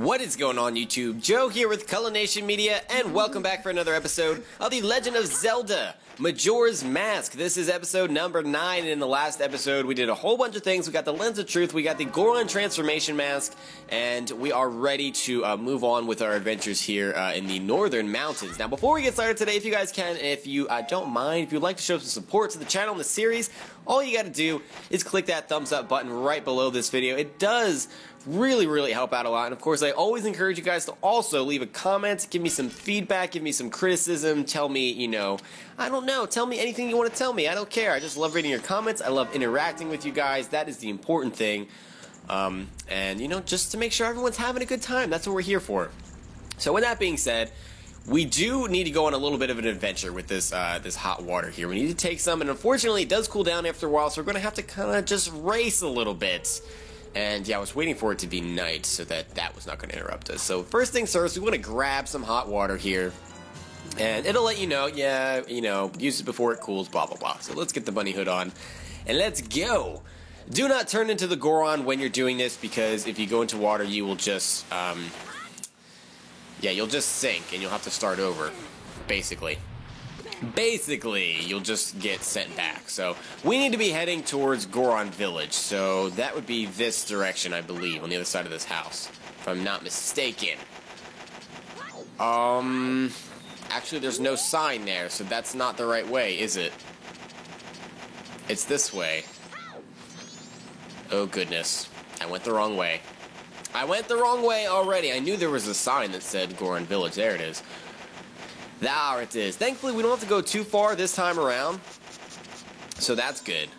What is going on, YouTube? Joe here with Culination Media, and welcome back for another episode of The Legend of Zelda Majora's Mask. This is episode number 9, and in the last episode we did a whole bunch of things. We got the Lens of Truth, we got the Goron Transformation Mask, and we are ready to move on with our adventures here in the Northern Mountains. Now, before we get started today, if you guys can, if you don't mind, if you'd like to show some support to the channel and the series, all you gotta do is click that thumbs up button right below this video. It does really help out a lot, and of course I always encourage you guys to also leave a comment, give me some feedback, give me some criticism, tell me, you know, I don't know, tell me anything you want to tell me. I don't care. I just love reading your comments. I love interacting with you guys. That is the important thing. And you know, just to make sure everyone's having a good time. That's what we're here for. So with that being said, we do need to go on a little bit of an adventure with this this hot water here. We need to take some, and unfortunately it does cool down after a while, so we're going to have to kind of just race a little bit. And yeah, I was waiting for it to be night so that was not going to interrupt us. So first things first, we want to grab some hot water here. And it'll let you know, yeah, you know, use it before it cools, blah, blah, blah. So let's get the bunny hood on, and let's go. Do not turn into the Goron when you're doing this, because if you go into water, you will just, yeah, you'll just sink, and you'll have to start over, basically. Basically, you'll just get sent back. So we need to be heading towards Goron Village. So that would be this direction, I believe, on the other side of this house, if I'm not mistaken. Actually, there's no sign there, so that's not the right way, is it? It's this way. Oh goodness, I went the wrong way. I went the wrong way already. I knew there was a sign that said Goron Village. There it is. There it is. Thankfully, we don't have to go too far this time around, so that's good.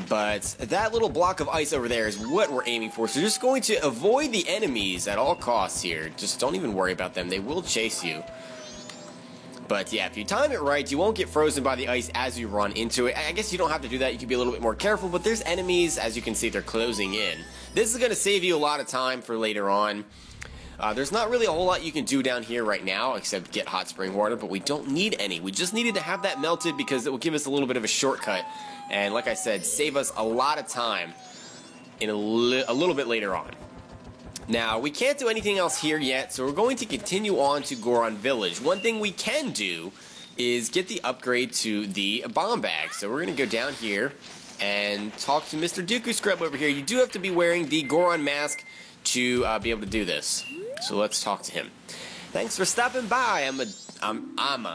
But that little block of ice over there is what we're aiming for, so you're just going to avoid the enemies at all costs here. Just don't even worry about them. They will chase you. But yeah, if you time it right, you won't get frozen by the ice as you run into it. I guess you don't have to do that. You can be a little bit more careful, but there's enemies, as you can see, they're closing in. This is going to save you a lot of time for later on. There's not really a whole lot you can do down here right now except get hot spring water, but we don't need any. We just needed to have that melted because it will give us a little bit of a shortcut, and like I said, save us a lot of time in a little bit later on. Now, we can't do anything else here yet, so we're going to continue on to Goron Village. One thing we can do is get the upgrade to the bomb bag. So we're going to go down here and talk to Mr. Dooku Scrub over here. You do have to be wearing the Goron mask to be able to do this. So let's talk to him. Thanks for stopping by.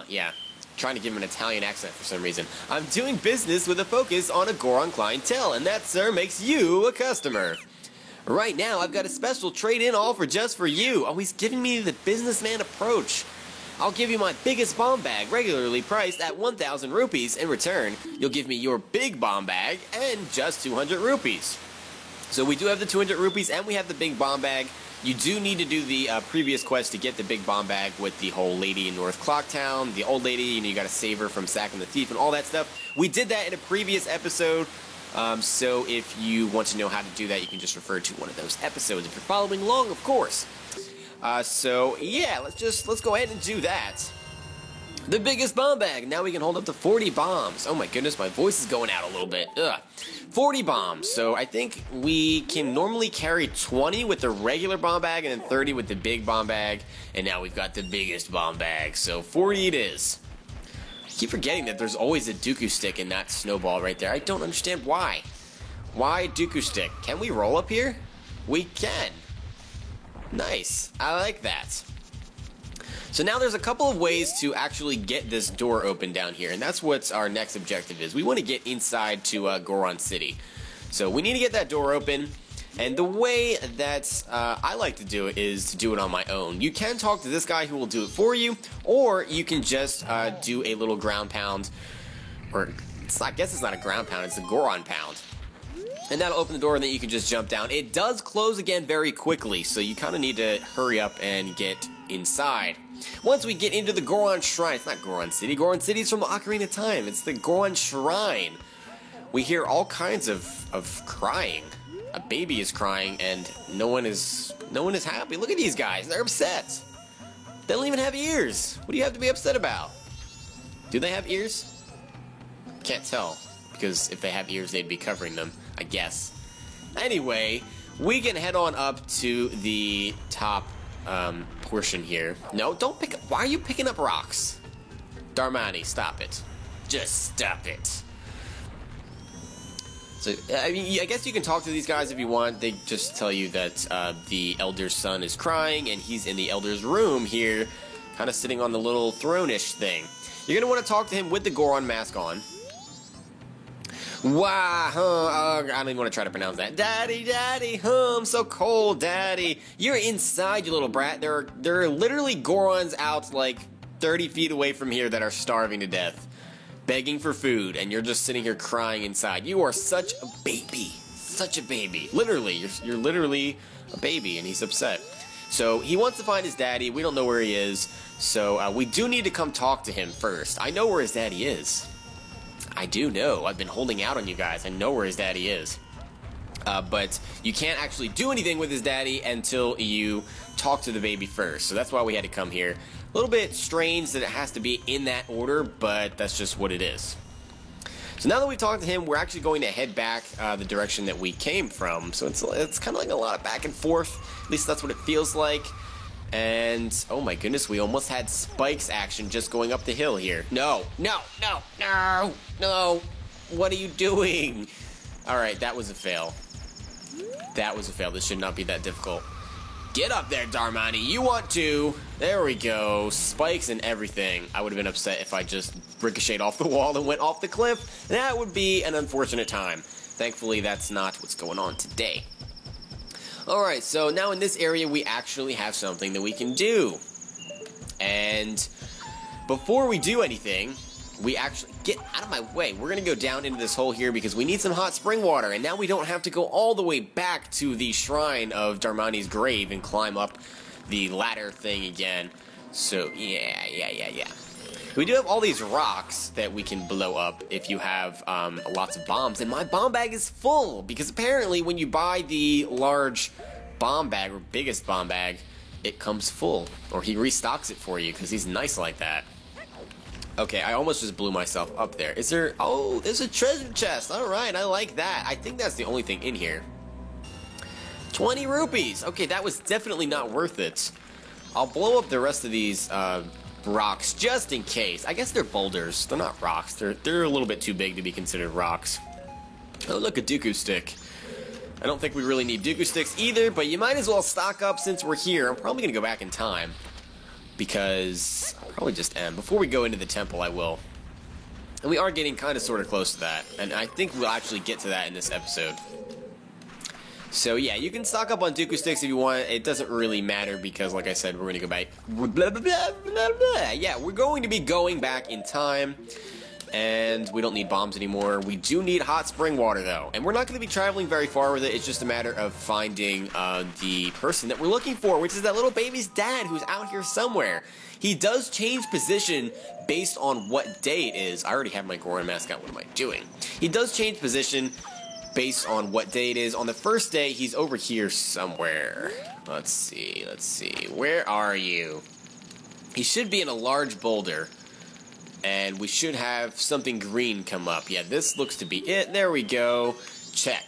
Yeah, trying to give him an Italian accent for some reason. I'm doing business with a focus on a Goron clientele, and that, sir, makes you a customer. Right now, I've got a special trade-in offer just for you. Oh, he's giving me the businessman approach. I'll give you my biggest bomb bag, regularly priced at 1,000 rupees. In return, you'll give me your big bomb bag and just 200 rupees. So we do have the 200 rupees and we have the big bomb bag. You do need to do the previous quest to get the big bomb bag with the whole lady in North Clocktown, the old lady, you know, you gotta save her from Sack and the Thief and all that stuff. We did that in a previous episode, so if you want to know how to do that, you can just refer to one of those episodes if you're following along, of course. So yeah, let's go ahead and do that. The biggest bomb bag. Now we can hold up to 40 bombs. Oh my goodness, my voice is going out a little bit. Ugh. 40 bombs. So I think we can normally carry 20 with the regular bomb bag and then 30 with the big bomb bag. And now we've got the biggest bomb bag. So 40 it is. I keep forgetting that there's always a Dooku stick in that snowball right there. I don't understand why. Why Dooku stick? Can we roll up here? We can. Nice. I like that. So now there's a couple of ways to actually get this door open down here, and that's what our next objective is. We want to get inside to Goron City. So we need to get that door open, and the way that I like to do it is to do it on my own. You can talk to this guy who will do it for you, or you can just do a little ground pound, or I guess it's not a ground pound, it's a Goron pound. And that'll open the door, and then you can just jump down. It does close again very quickly, so you kind of need to hurry up and get inside. Once we get into the Goron Shrine, it's not Goron City. Goron City is from Ocarina of Time. It's the Goron Shrine. We hear all kinds of crying. A baby is crying, and no one is happy. Look at these guys. They're upset. They don't even have ears. What do you have to be upset about? Do they have ears? Can't tell, because if they have ears, they'd be covering them, I guess. Anyway, we can head on up to the top portion here. No, don't pick up. Why are you picking up rocks? Darmani, stop it. Just stop it. So, I mean, I guess you can talk to these guys if you want. They just tell you that the Elder's son is crying, and he's in the Elder's room here, kind of sitting on the little throne-ish thing. You're going to want to talk to him with the Goron mask on. Wow, I don't even want to try to pronounce that. Daddy, daddy, I'm so cold, daddy. You're inside, you little brat. There are literally Gorons out like 30 feet away from here that are starving to death, begging for food, and you're just sitting here crying inside. You are such a baby. Such a baby. Literally, you're literally a baby, and he's upset. So he wants to find his daddy. We don't know where he is, so we do need to come talk to him first. I know where his daddy is. I do know. I've been holding out on you guys. I know where his daddy is. But you can't actually do anything with his daddy until you talk to the baby first. So that's why we had to come here. A little bit strange that it has to be in that order, but that's just what it is. So now that we've talked to him, we're actually going to head back the direction that we came from. So it's kind of like a lot of back and forth. At least that's what it feels like. And, oh my goodness, we almost had Spike's action just going up the hill here. No, no, no, no, no. What are you doing? Alright, that was a fail. That was a fail. This should not be that difficult. Get up there, Darmani. You want to. There we go. Spikes and everything. I would have been upset if I just ricocheted off the wall and went off the cliff. That would be an unfortunate time. Thankfully, that's not what's going on today. Alright, so now in this area, we actually have something that we can do. And before we do anything, we actually get out of my way. We're going to go down into this hole here because we need some hot spring water. And now we don't have to go all the way back to the shrine of Darmani's grave and climb up the ladder thing again. So, yeah. We do have all these rocks that we can blow up if you have lots of bombs. And my bomb bag is full because apparently when you buy the large bomb bag or biggest bomb bag, it comes full. Or he restocks it for you because he's nice like that. Okay, I almost just blew myself up there. Is there... Oh, there's a treasure chest. Alright, I like that. I think that's the only thing in here. 20 rupees. Okay, that was definitely not worth it. I'll blow up the rest of these rocks just in case. I guess they're boulders. They're not rocks. They're a little bit too big to be considered rocks. Oh, look, a Dooku stick. I don't think we really need Dooku sticks either, but you might as well stock up since we're here. I'm probably going to go back in time because I'll probably just end. Before we go into the temple, I will. And we are getting kind of sort of close to that, and I think we'll actually get to that in this episode. So yeah, you can stock up on Dooku sticks if you want. It doesn't really matter because, like I said, we're going to go back. Blah, blah, blah, blah, blah. Yeah, we're going to be going back in time, and we don't need bombs anymore. We do need hot spring water, though, and we're not going to be traveling very far with it. It's just a matter of finding the person that we're looking for, which is that little baby's dad who's out here somewhere. He does change position based on what day it is. I already have my Goron mask out. What am I doing? He does change position based on what day it is. On the first day, he's over here somewhere. Let's see. Where are you? He should be in a large boulder. And we should have something green come up. Yeah, this looks to be it. There we go. Check.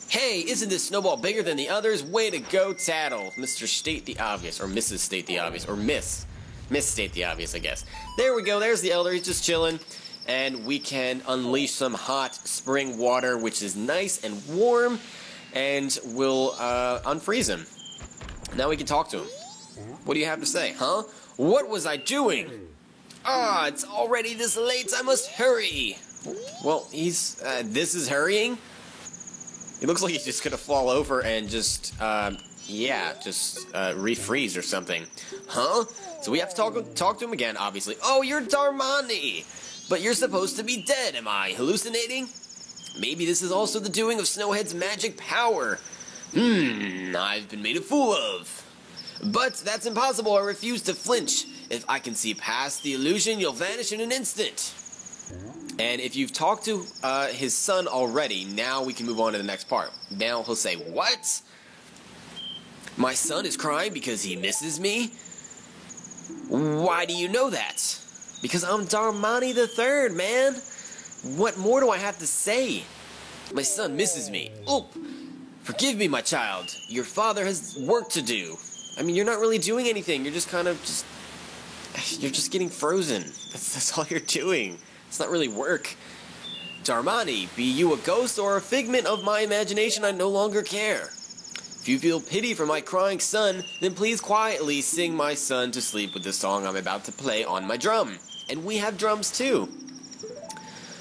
Hey, isn't this snowball bigger than the others? Way to go, Tattle. Mr. State the Obvious. Or Mrs. State the Obvious. Or Miss State the Obvious, I guess. There we go. There's the Elder. He's just chilling. And we can unleash some hot spring water, which is nice and warm, and we'll unfreeze him. Now we can talk to him. What do you have to say, huh? What was I doing? Ah, it's already this late. I must hurry. Well, this is hurrying? It looks like he's just gonna fall over and just refreeze or something. Huh? So we have to talk to him again, obviously. Oh, you're Darmani! But you're supposed to be dead, am I hallucinating? Maybe this is also the doing of Snowhead's magic power. I've been made a fool of. But that's impossible, I refuse to flinch. If I can see past the illusion, you'll vanish in an instant. And if you've talked to his son already, now we can move on to the next part. Now he'll say, what? My son is crying because he misses me? Why do you know that? Because I'm Darmani the Third, man. What more do I have to say? My son misses me. Oh, Forgive me, my child. Your father has work to do. I mean, you're not really doing anything. You're just kind of you're just getting frozen. That's all you're doing. It's not really work. Darmani, be you a ghost or a figment of my imagination, I no longer care. If you feel pity for my crying son, then please quietly sing my son to sleep with the song I'm about to play on my drum. And we have drums too.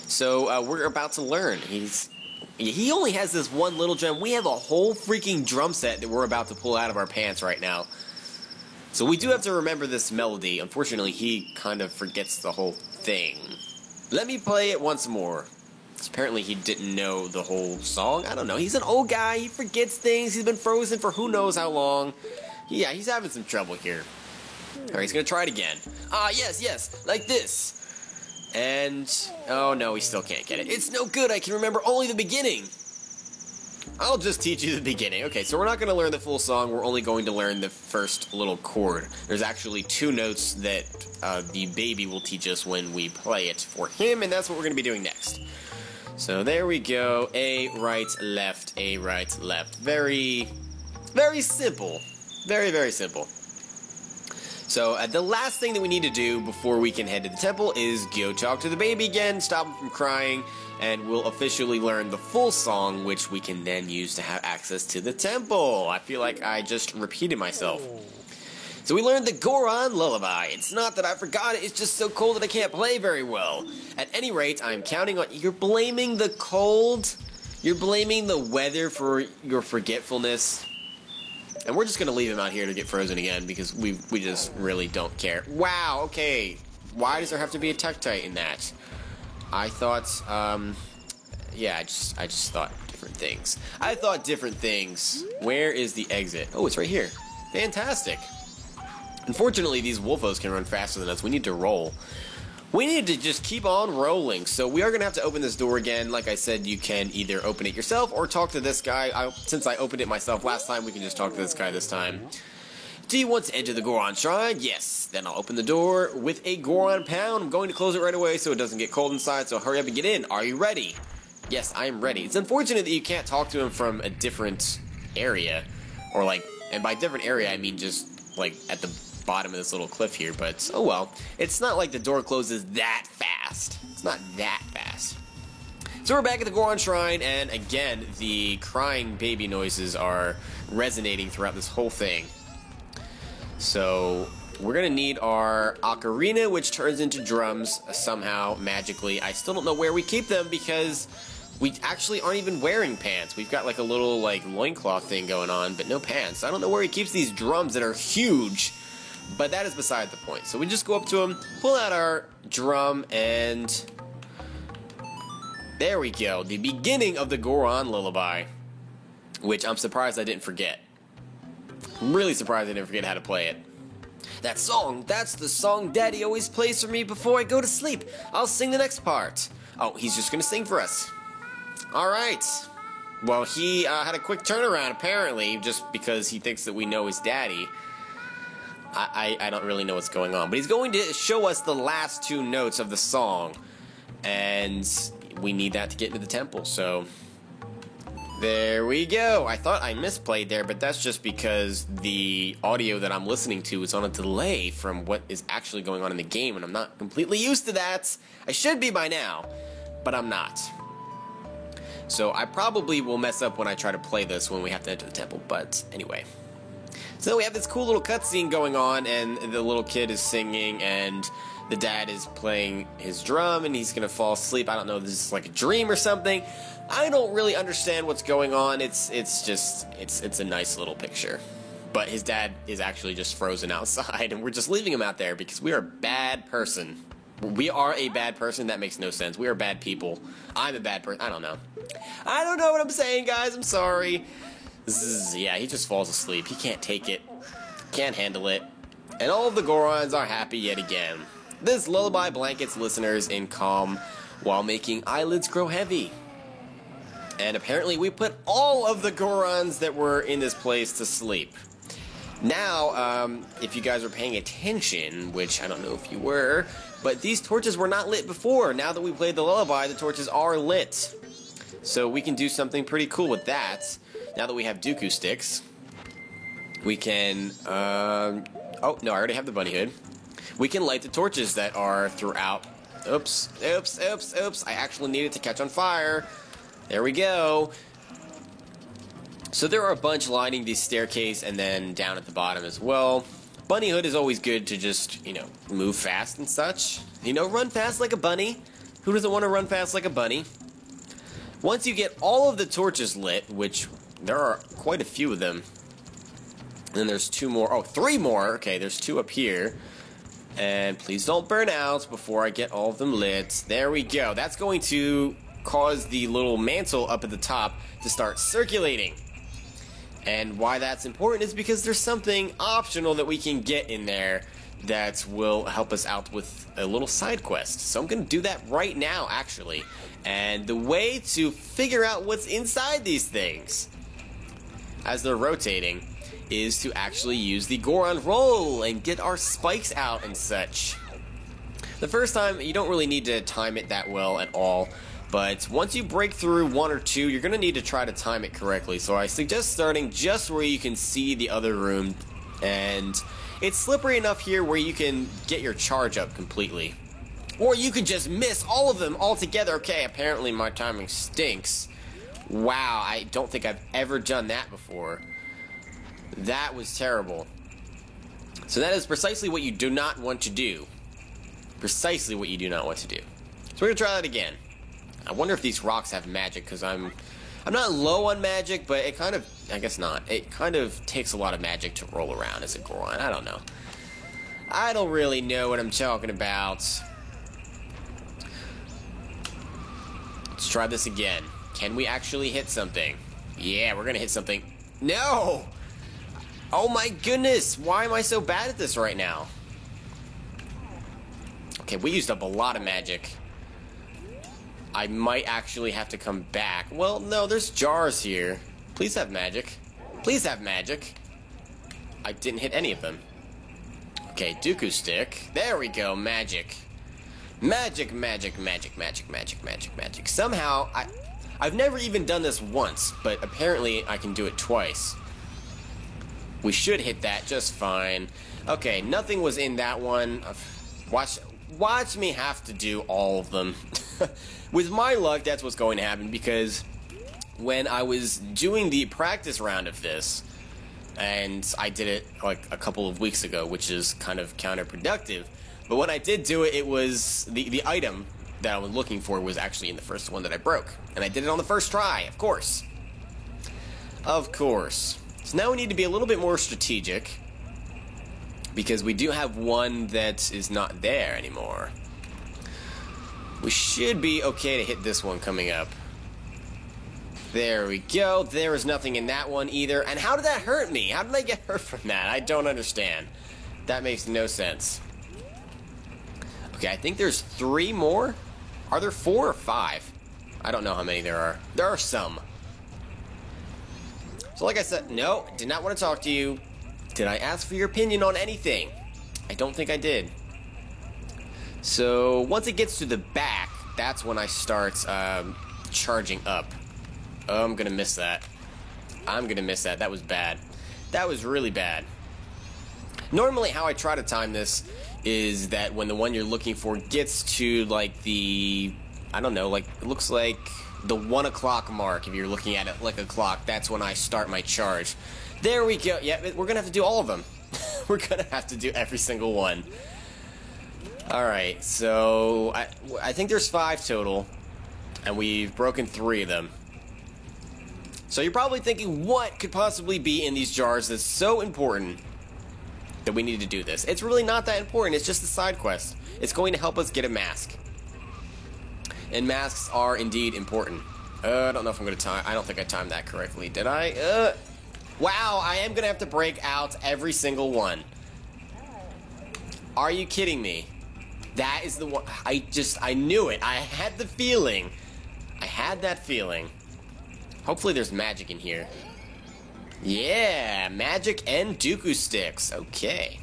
So we're about to learn. He only has this one little drum. We have a whole freaking drum set that we're about to pull out of our pants right now. So we do have to remember this melody. Unfortunately, he kind of forgets the whole thing. Let me play it once more. Apparently he didn't know the whole song. I don't know. He's an old guy. He forgets things. He's been frozen for who knows how long. Yeah, he's having some trouble here. Alright, he's gonna try it again. Ah, yes, like this. And, oh no, he still can't get it. It's no good, I can remember only the beginning. I'll just teach you the beginning. Okay, so we're not gonna learn the full song, we're only going to learn the first little chord. There's actually 2 notes that the baby will teach us when we play it for him, and that's what we're gonna be doing next. So there we go, A, right, left, A, right, left. Very, very simple. Very, very simple. So the last thing that we need to do before we can head to the temple is go talk to the baby again, stop him from crying, and we'll officially learn the full song, which we can then use to have access to the temple. I feel like I just repeated myself. So we learned the Goron Lullaby. It's not that I forgot it, it's just so cold that I can't play very well. At any rate, I'm counting on... You're blaming the cold? You're blaming the weather for your forgetfulness? And we're just going to leave him out here to get frozen again because we just really don't care. Wow, okay. Why does there have to be a Tektite in that? I thought, yeah, I just thought different things. I thought different things. Where is the exit? Oh, it's right here. Fantastic. Unfortunately, these Wolfos can run faster than us. We need to roll. We need to just keep on rolling. So we are going to have to open this door again. Like I said, you can either open it yourself or talk to this guy. Since I opened it myself last time, we can just talk to this guy this time. Do you want to enter the Goron Shrine? Yes. Then I'll open the door with a Goron pound. I'm going to close it right away so it doesn't get cold inside, so hurry up and get in. Are you ready? Yes, I am ready. It's unfortunate that you can't talk to him from a different area. Or like, and by different area, I mean just like at the bottom of this little cliff here, but oh well. It's not like the door closes that fast. It's not that fast. So we're back at the Goron Shrine, and again, the crying baby noises are resonating throughout this whole thing. So we're gonna need our ocarina, which turns into drums somehow, magically. I still don't know where we keep them because we actually aren't even wearing pants. We've got like a little like loincloth thing going on, but no pants. I don't know where he keeps these drums that are huge. But that is beside the point. So we just go up to him, pull out our drum, and there we go. The beginning of the Goron Lullaby, which I'm surprised I didn't forget. I'm really surprised I didn't forget how to play it. That song, that's the song Daddy always plays for me before I go to sleep. I'll sing the next part. Oh, he's just gonna sing for us. Alright. Well, he had a quick turnaround, apparently, just because he thinks that we know his daddy. I don't really know what's going on, but he's going to show us the last 2 notes of the song, and we need that to get into the temple, so there we go. I thought I misplayed there, but that's just because the audio that I'm listening to is on a delay from what is actually going on in the game, and I'm not completely used to that. I should be by now, but I'm not. So I probably will mess up when I try to play this when we have to enter the temple, but anyway. So we have this cool little cutscene going on, and the little kid is singing, and the dad is playing his drum, and he's gonna fall asleep. I don't know if this is like a dream or something. I don't really understand what's going on. It's a nice little picture. But his dad is actually just frozen outside, and we're just leaving him out there because we are a bad person. We are a bad person. That makes no sense. We are bad people. I'm a bad person. I don't know. I don't know what I'm saying, guys. I'm sorry. Yeah, he just falls asleep. He can't take it. Can't handle it. And all of the Gorons are happy yet again. This lullaby blankets listeners in calm while making eyelids grow heavy. And apparently we put all of the Gorons that were in this place to sleep. Now, if you guys were paying attention, which I don't know if you were, but these torches were not lit before. Now that we played the lullaby, the torches are lit. So we can do something pretty cool with that. now that we have Dooku sticks, we can, oh, no, I already have the bunny hood. We can light the torches that are throughout. Oops, oops, oops, oops. I actually needed to catch on fire. There we go. So there are a bunch lining the staircase and then down at the bottom as well. Bunny hood is always good to just, you know, move fast and such. You know, run fast like a bunny. Who doesn't want to run fast like a bunny? Once you get all of the torches lit, which there are quite a few of them. And then there's 2 more. Oh, 3 more. Okay, there's 2 up here. And please don't burn out before I get all of them lit. There we go. That's going to cause the little mantle up at the top to start circulating. And why that's important is because there's something optional that we can get in there that will help us out with a little side quest. So I'm going to do that right now, actually. And the way to figure out what's inside these things as they're rotating is to actually use the Goron roll and get our spikes out and such. The first time, you don't really need to time it that well at all. But once you break through 1 or 2, you're going to need to try to time it correctly. So I suggest starting just where you can see the other room. And it's slippery enough here where you can get your charge up completely. Or you could just miss all of them altogether. Okay, apparently my timing stinks. Wow, I don't think I've ever done that before. That was terrible. So that is precisely what you do not want to do. Precisely what you do not want to do. So we're going to try that again. I wonder if these rocks have magic, because I'm not low on magic, but it kind of, I guess not. It kind of takes a lot of magic to roll around as a Goron. I don't know. I don't really know what I'm talking about. Let's try this again. Can we actually hit something? Yeah, we're gonna hit something. No! Oh my goodness! Why am I so bad at this right now? Okay, we used up a lot of magic. I might actually have to come back. Well, no, there's jars here. Please have magic. Please have magic. I didn't hit any of them. Okay, Dooku stick. There we go, magic. Magic, magic, magic, magic, magic, magic, magic. Somehow, I've never even done this once, but apparently I can do it twice. We should hit that just fine. Okay, nothing was in that one. Watch me have to do all of them. With my luck, that's what's going to happen, because when I was doing the practice round of this, and I did it like a couple of weeks ago, which is kind of counterproductive, but when I did do it, it was the item that I was looking for was actually in the first one that I broke, and I did it on the first try, of course. Of course. So now we need to be a little bit more strategic, because we do have one that is not there anymore. We should be okay to hit this one coming up. There we go. There is nothing in that one either. And how did that hurt me? How did I get hurt from that? I don't understand. That makes no sense. Okay, I think there's 3 more. Are there 4 or 5? I don't know how many there are. There are some. So like I said, no, did not want to talk to you. Did I ask for your opinion on anything? I don't think I did. So once it gets to the back, that's when I start charging up. Oh, I'm gonna miss that. I'm gonna miss that. That was bad. That was really bad. Normally how I try to time this is that when the one you're looking for gets to like the, I don't know, like it looks like the 1 o'clock mark, if you're looking at it like a clock, that's when I start my charge. There we go. Yeah, we're gonna have to do all of them. We're gonna have to do every single one. Alright, so I think there's 5 total, and we've broken 3 of them. So you're probably thinking, what could possibly be in these jars that's so important that we need to do this? It's really not that important, it's just a side quest. It's going to help us get a mask. And masks are indeed important. I don't know if I'm going to time, I don't think I timed that correctly, did I? Wow, I am going to have to break out every single one. Are you kidding me? That is the one. I knew it. I had the feeling. I had that feeling. Hopefully there's magic in here. Yeah, magic and Dooku sticks. Okay.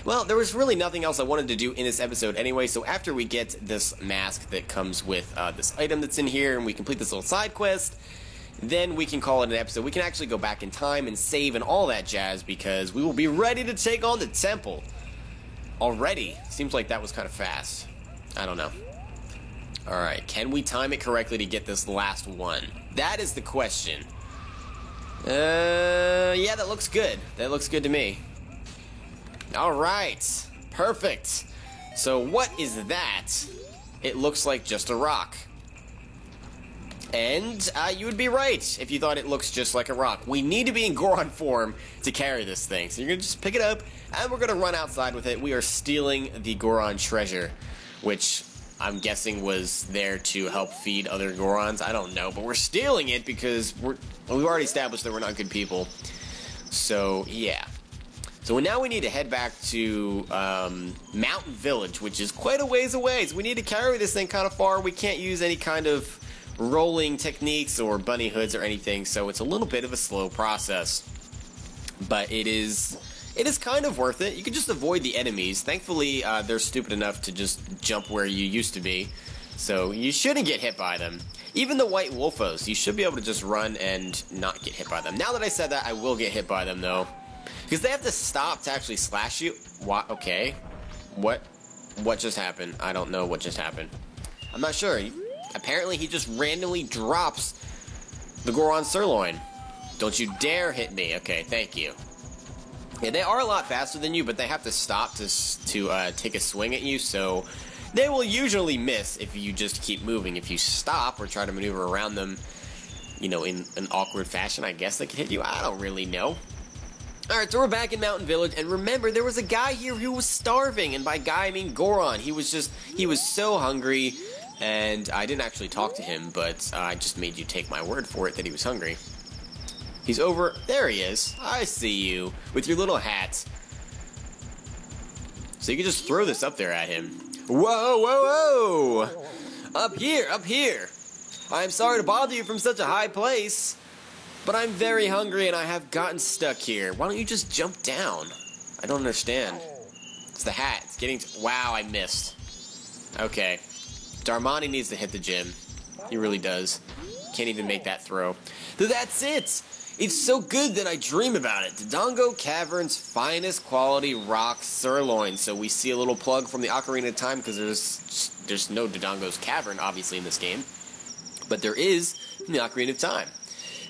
Well, there was really nothing else I wanted to do in this episode anyway, so after we get this mask that comes with this item that's in here, and we complete this little side quest, then we can call it an episode. We can actually go back in time and save and all that jazz, because we will be ready to take on the temple. Already. Seems like that was kind of fast. I don't know. Alright, can we time it correctly to get this last one? That is the question. Yeah, that looks good. That looks good to me. Alright, perfect. So what is that? It looks like just a rock. And you would be right if you thought it looks just like a rock. We need to be in Goron form to carry this thing. So you're going to just pick it up, and we're going to run outside with it. We are stealing the Goron treasure, which I'm guessing was there to help feed other Gorons. I don't know, but we're stealing it because we've already established that we're not good people. So, yeah. So now we need to head back to Mountain Village, which is quite a ways away. So we need to carry this thing kind of far. We can't use any kind of rolling techniques or bunny hoods or anything, so it's a little bit of a slow process. But it is kind of worth it. You can just avoid the enemies. Thankfully, they're stupid enough to just jump where you used to be, so you shouldn't get hit by them. Even the white wolfos, you should be able to just run and not get hit by them. Now that I said that, I will get hit by them, though. Because they have to stop to actually slash you. What? Okay. What just happened? I don't know what just happened. I'm not sure. Apparently, he just randomly drops the Goron sirloin. Don't you dare hit me. Okay, thank you. Yeah, they are a lot faster than you, but they have to stop to take a swing at you, so they will usually miss if you just keep moving. If you stop or try to maneuver around them, you know, in an awkward fashion, I guess they can hit you. I don't really know. Alright, so we're back in Mountain Village, and remember, there was a guy here who was starving, and by guy I mean Goron. He was so hungry. And I didn't actually talk to him, but I just made you take my word for it that he was hungry. He's over... There he is. I see you. With your little hat. So you can just throw this up there at him. Whoa, whoa, whoa! Up here, up here! I'm sorry to bother you from such a high place, but I'm very hungry and I have gotten stuck here. Why don't you just jump down? I don't understand. It's the hat. It's getting... Wow, I missed. Okay. Darmani needs to hit the gym. He really does. Can't even make that throw. That's it! It's so good that I dream about it. Dodongo Cavern's finest quality rock sirloin. So we see a little plug from the Ocarina of Time, because there's no Dodongo's Cavern, obviously, in this game. But there is in the Ocarina of Time.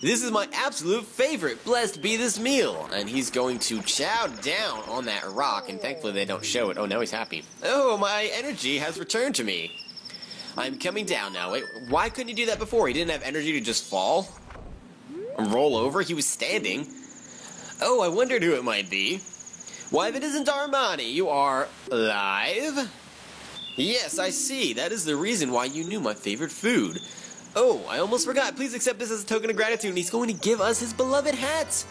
This is my absolute favorite. Blessed be this meal. And he's going to chow down on that rock, and thankfully they don't show it. Oh, now he's happy. Oh, my energy has returned to me. I'm coming down now. Wait, why couldn't he do that before? He didn't have energy to just fall? And roll over? He was standing. Oh, I wondered who it might be. Why, if it isn't Darmani, you are alive? Yes, I see. That is the reason why you knew my favorite food. Oh, I almost forgot. Please accept this as a token of gratitude. And he's going to give us his beloved hat.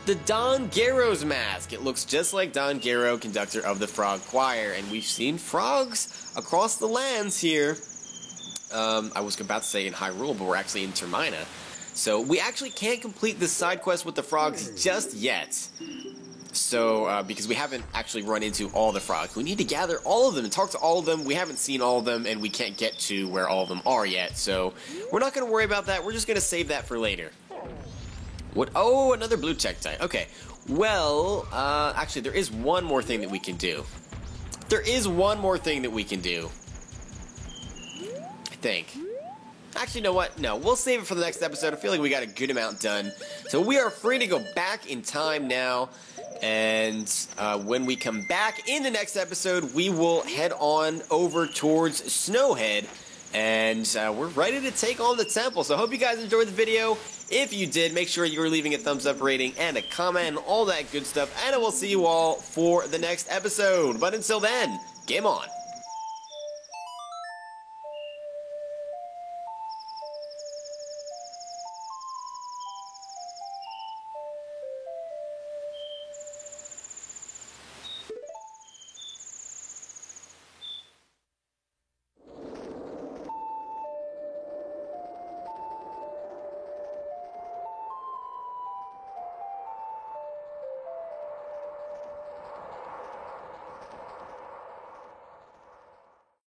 The Don Garrow's mask. It looks just like Don Garrow, conductor of the Frog Choir. And we've seen frogs across the lands here. I was about to say in Hyrule, but we're actually in Termina. So we actually can't complete this side quest with the frogs just yet. So, because we haven't actually run into all the frogs. We need to gather all of them and talk to all of them. We haven't seen all of them, and we can't get to where all of them are yet. So we're not going to worry about that. We're just going to save that for later. What? Oh, another blue Tektite. Okay. Well, actually, there is one more thing that we can do. There is one more thing that we can do. I think. Actually, you know what? No, we'll save it for the next episode. I feel like we got a good amount done. So we are free to go back in time now. And when we come back in the next episode, we will head on over towards Snowhead. And we're ready to take on the temple. So I hope you guys enjoyed the video. If you did, make sure you're leaving a thumbs up rating and a comment and all that good stuff. And I will see you all for the next episode. But until then, game on.